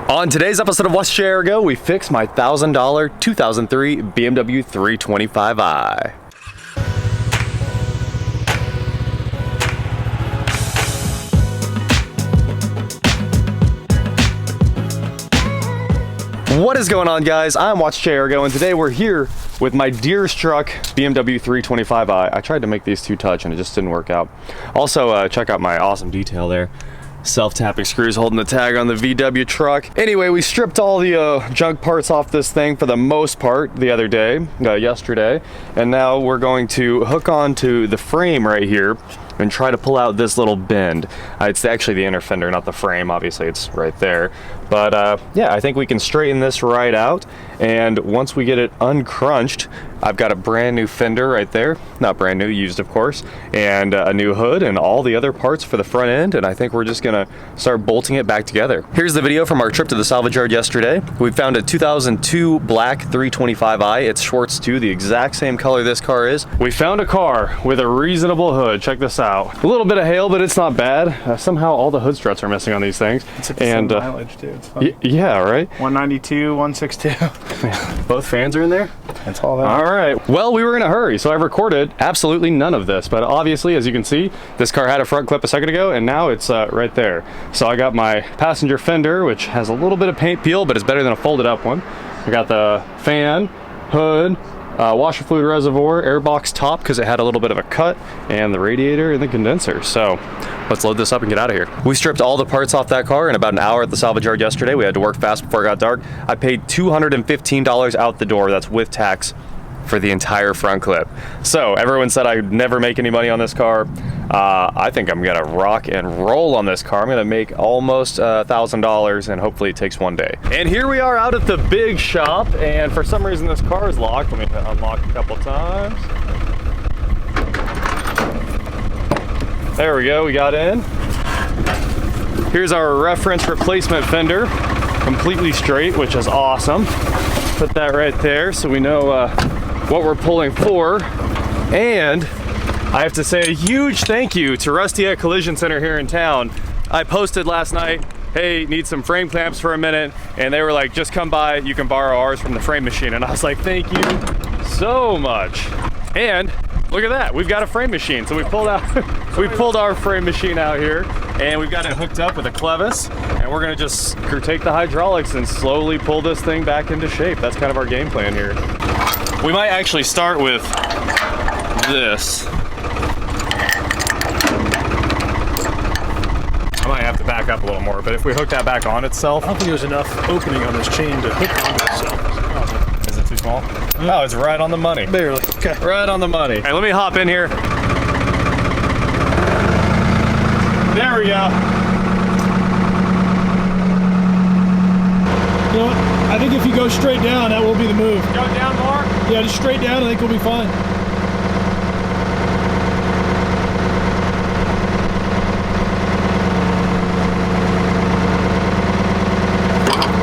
On today's episode of Watch Chair Go, we fix my $1,000 2003 BMW 325i. What is going on, guys? I'm Watch Chair Go, and today we're here with my dearest truck, BMW 325i. I tried to make these two touch and it just didn't work out. Also, check out my awesome detail there. Self-tapping screws holding the tag on the VW truck. Anyway, we stripped all the junk parts off this thing for the most part the other day, yesterday, and now we're going to hook onto the frame right here and try to pull out this little bend. It's actually the inner fender, not the frame. Obviously, it's right there. But yeah, I think we can straighten this right out. And once we get it uncrunched, I've got a brand new fender right there. Not brand new, used of course. And a new hood and all the other parts for the front end. And I think we're just gonna start bolting it back together. Here's the video from our trip to the salvage yard yesterday. We found a 2002 black 325i. It's Schwartz 2, the exact same color this car is. We found a car with a reasonable hood. Check this out. A little bit of hail, but it's not bad. Somehow all the hood struts are missing on these things. It's and mileage, dude. Yeah, right. 192, 162. Both fans are in there. That's all that. All right. Well, we were in a hurry, so I recorded absolutely none of this. But obviously, as you can see, this car had a front clip a second ago, and now it's right there. So I got my passenger fender, which has a little bit of paint peel, but it's better than a folded up one. I got the fan, hood, washer fluid reservoir, airbox top because it had a little bit of a cut, and the radiator and the condenser. So let's load this up and get out of here. We stripped all the parts off that car in about an hour at the salvage yard yesterday. We had to work fast before it got dark. I paid $215 out the door. That's with tax for the entire front clip. So everyone said I'd never make any money on this car. I think I'm gonna rock and roll on this car. I'm gonna make almost $1,000 and hopefully it takes one day. And here we are out at the big shop, and for some reason this car is locked. Let me unlock a couple times. There we go, we got in. Here's our reference replacement fender, completely straight, which is awesome. Put that right there so we know what we're pulling for. And I have to say a huge thank you to Rusty at Collision Center here in town. I posted last night, hey, need some frame clamps for a minute, and they were like, just come by, you can borrow ours from the frame machine. And I was like, thank you so much. And look at that, we've got a frame machine. So we pulled out, we pulled our frame machine out here, and we've got it hooked up with a clevis, and we're gonna just take the hydraulics and slowly pull this thing back into shape. That's kind of our game plan here. We might actually start with this. I might have to back up a little more, but if we hook that back on itself. I don't think there's enough opening on this chain to hook onto itself. Is it too small? No, it's right on the money. Barely. Okay. Right on the money. All right, let me hop in here. There we go. You know what? I think if you go straight down, that will be the move. Go down more? Yeah, just straight down, I think we'll be fine.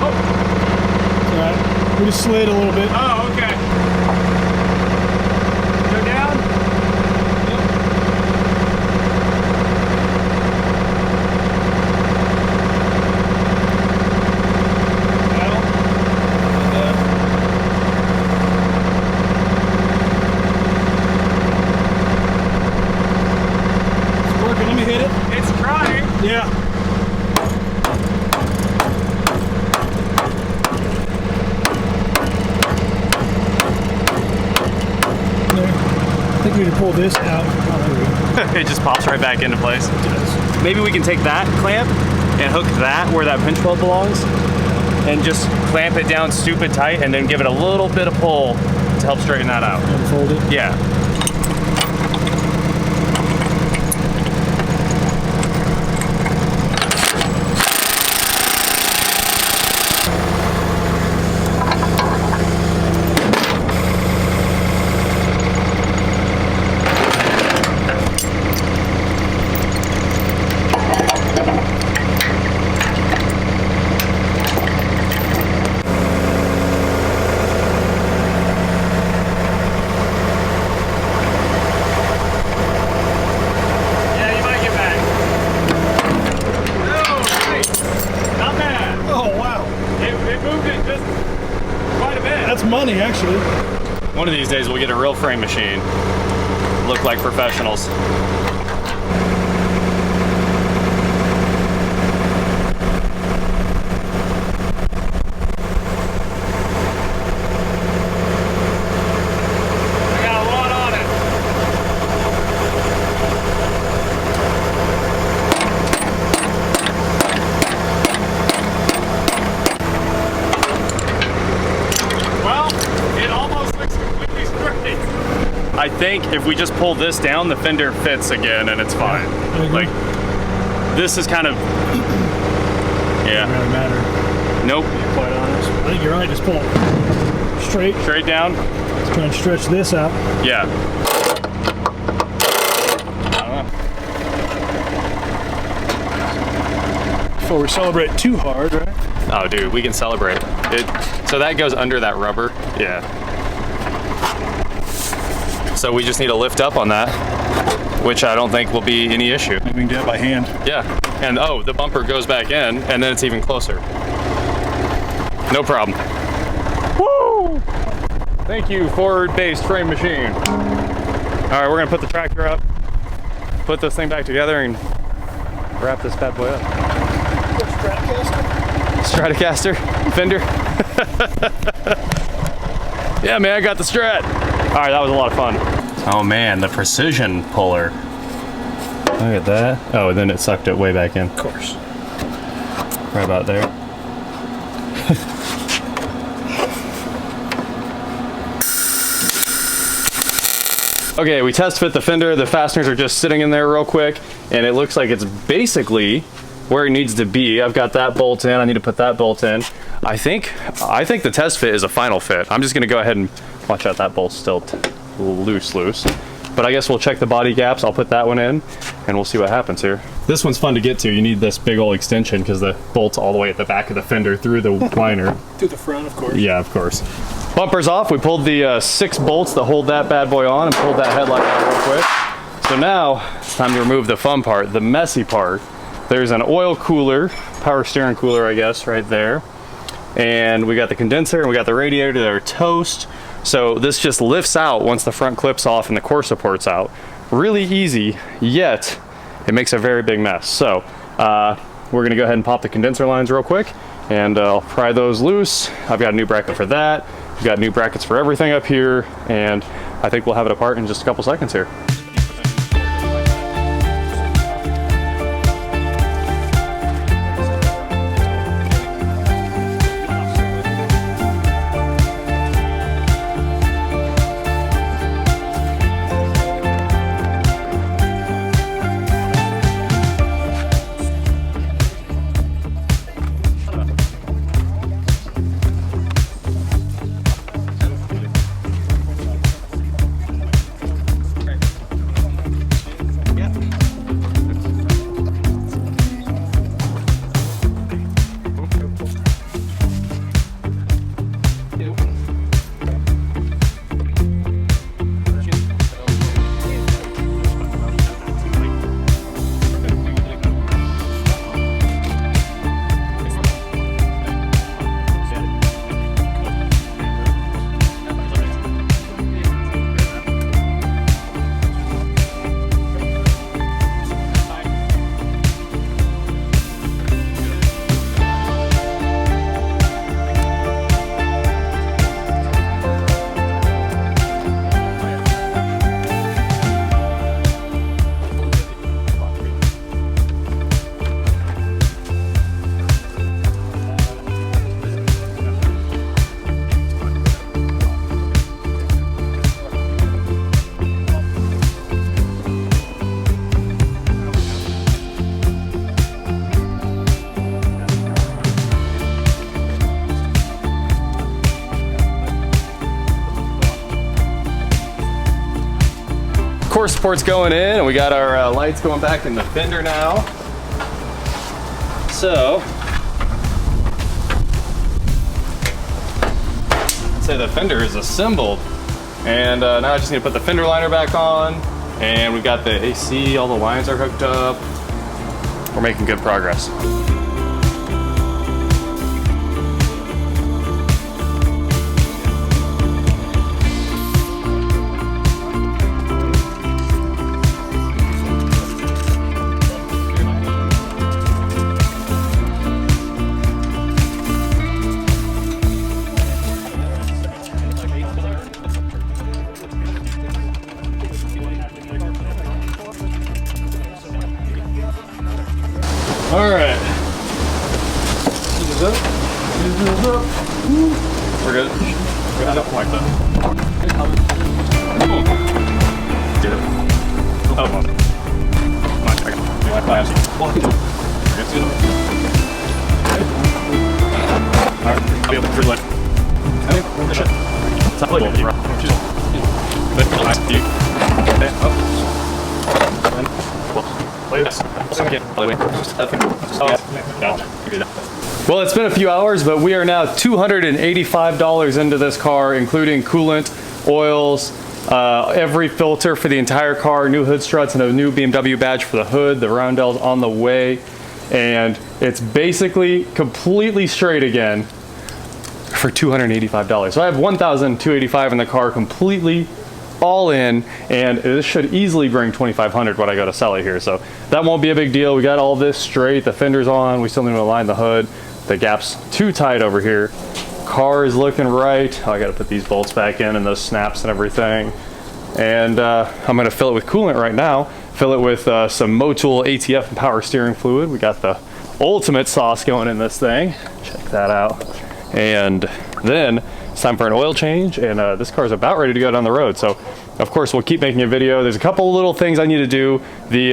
Oh. All right. We just slid a little bit. Oh, okay. Go down? Yeah. I think we need to pull this out. Oh, It just pops right back into place. it does. Maybe we can take that clamp and hook that where that pinch weld belongs and just clamp it down stupid tight and then give it a little bit of pull to help straighten that out. Unfold it. Yeah. money, actually. One of these days we'll get a real frame machine. Look like professionals. I got a lot on it. Well, it almost looks completely straight. I think if we just pull this down, the fender fits again and it's fine. Yeah, like, this is kind of, yeah. Doesn't really matter. Nope. To be quite honest. I think you're right, just pull it straight. Straight down? Let's try and stretch this out. Yeah. Before we celebrate too hard, right? Oh, dude, we can celebrate. So that goes under that rubber. Yeah. So we just need to lift up on that, which I don't think will be any issue. Maybe we can do it by hand. Yeah. And oh, the bumper goes back in, and then it's even closer. No problem. Woo! Thank you, forward-based frame machine. All right, we're gonna put the tractor up, put this thing back together, and wrap this bad boy up. Stratocaster? Fender? Yeah, man, I got the Strat. All right, that was a lot of fun. Oh man, the precision puller. Look at that. Oh, and then it sucked it way back in. Of course. Right about there. Okay, we test fit the fender. The fasteners are just sitting in there real quick, and it looks like it's basically where it needs to be. I've got that bolt in. I need to put that bolt in. I think the test fit is a final fit. I'm just gonna go ahead and watch out. That bolt's still loose. But I guess we'll check the body gaps. I'll put that one in, and we'll see what happens here. This one's fun to get to. You need this big old extension because the bolt's all the way at the back of the fender through the liner. Through the front, of course. Yeah, of course. Bumper's off. We pulled the 6 bolts that hold that bad boy on and pulled that headlight out real quick. So now it's time to remove the fun part, the messy part. There's an oil cooler, power steering cooler, I guess, right there. And we got the condenser and we got the radiator that are toast. So this just lifts out once the front clips off and the core support's out. Really easy, yet it makes a very big mess. So we're gonna go ahead and pop the condenser lines real quick, and I'll pry those loose. I've got a new bracket for that. We've got new brackets for everything up here, and I think we'll have it apart in just a couple seconds here. Core support's going in, and we got our lights going back in the fender now. So, I'd say the fender is assembled. And now I just need to put the fender liner back on, and we've got the AC, all the lines are hooked up. We're making good progress. All right. Ease up. Ease up. We're good. I don't like that. Get it. Oh, well. My class. Alright, I'll be able to through like. Shit. Stop playing with you, bro. Well, it's been a few hours, but we are now $285 into this car, including coolant, oils, every filter for the entire car, new hood struts, and a new BMW badge for the hood. The roundels on the way, and it's basically completely straight again for $285. So I have $1,285 in the car, completely all in, and this should easily bring $2,500 when I go to sell it here. So that won't be a big deal. We got all this straight, the fender's on, we still need to align the hood. The gap's too tight over here. Car is looking right. Oh, I gotta put these bolts back in and those snaps and everything. And I'm gonna fill it with coolant right now. Fill it with some Motul ATF and power steering fluid. We got the ultimate sauce going in this thing. Check that out. And then it's time for an oil change, and this car's about ready to go down the road. So of course we'll keep making a video. There's a couple little things I need to do. The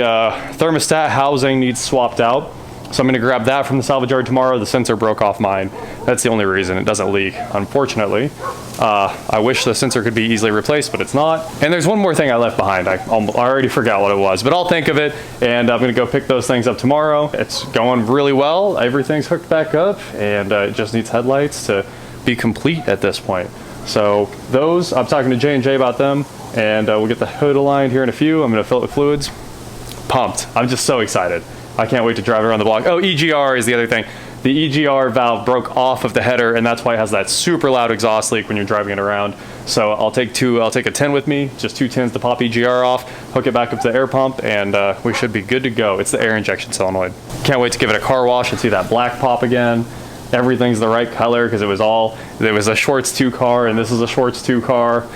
thermostat housing needs swapped out. So I'm gonna grab that from the salvage yard tomorrow. The sensor broke off mine. That's the only reason it doesn't leak, unfortunately. I wish the sensor could be easily replaced, but it's not. And there's one more thing I left behind. I already forgot what it was, but I'll think of it, and I'm gonna go pick those things up tomorrow. It's going really well. Everything's hooked back up, and it just needs headlights to be complete at this point. So those, I'm talking to J&J about them, and we'll get the hood aligned here in a few. I'm gonna fill it with fluids. Pumped. I'm just so excited. I can't wait to drive around the block. Oh, EGR is the other thing. The EGR valve broke off of the header, and that's why it has that super loud exhaust leak when you're driving it around. So I'll take a 10 with me, just 2 10s to pop EGR off, hook it back up to the air pump, and we should be good to go. It's the air injection solenoid. Can't wait to give it a car wash and see that black pop again. Everything's the right color, because it was a Schwartz 2 car, and this is a Schwartz 2 car.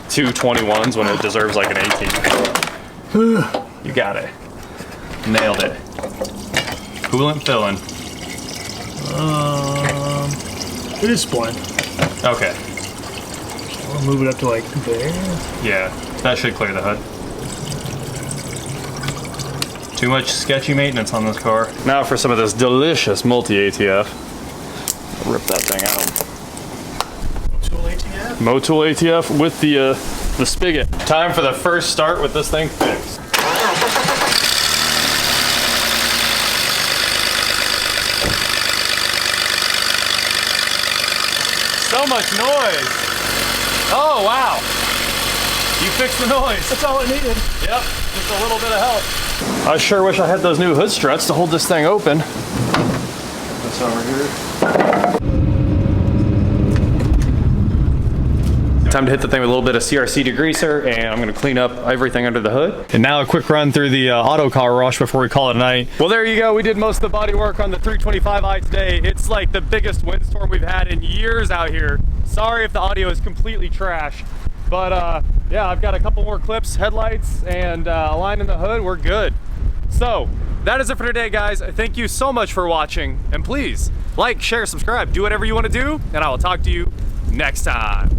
2 21s when it deserves like an 18. You got it. Nailed it. Coolant filling. It is split. Okay. We'll move it up to like there. Yeah, that should clear the hood. Too much sketchy maintenance on this car. Now for some of this delicious multi-ATF. Rip that thing out. Motul ATF? Motul ATF with the spigot. Time for the first start with this thing fixed. So much noise. Oh, wow. You fixed the noise. That's all it needed. Yep, just a little bit of help. I sure wish I had those new hood struts to hold this thing open. This over here. Time to hit the thing with a little bit of CRC degreaser, and I'm gonna clean up everything under the hood. And now a quick run through the auto car wash before we call it a night. Well, there you go. We did most of the body work on the 325i today. It's like the biggest windstorm we've had in years out here. Sorry if the audio is completely trash, but yeah, I've got a couple more clips, headlights, and aligning the hood. We're good. So that is it for today, guys. Thank you so much for watching, and please like, share, subscribe, do whatever you want to do, and I will talk to you next time.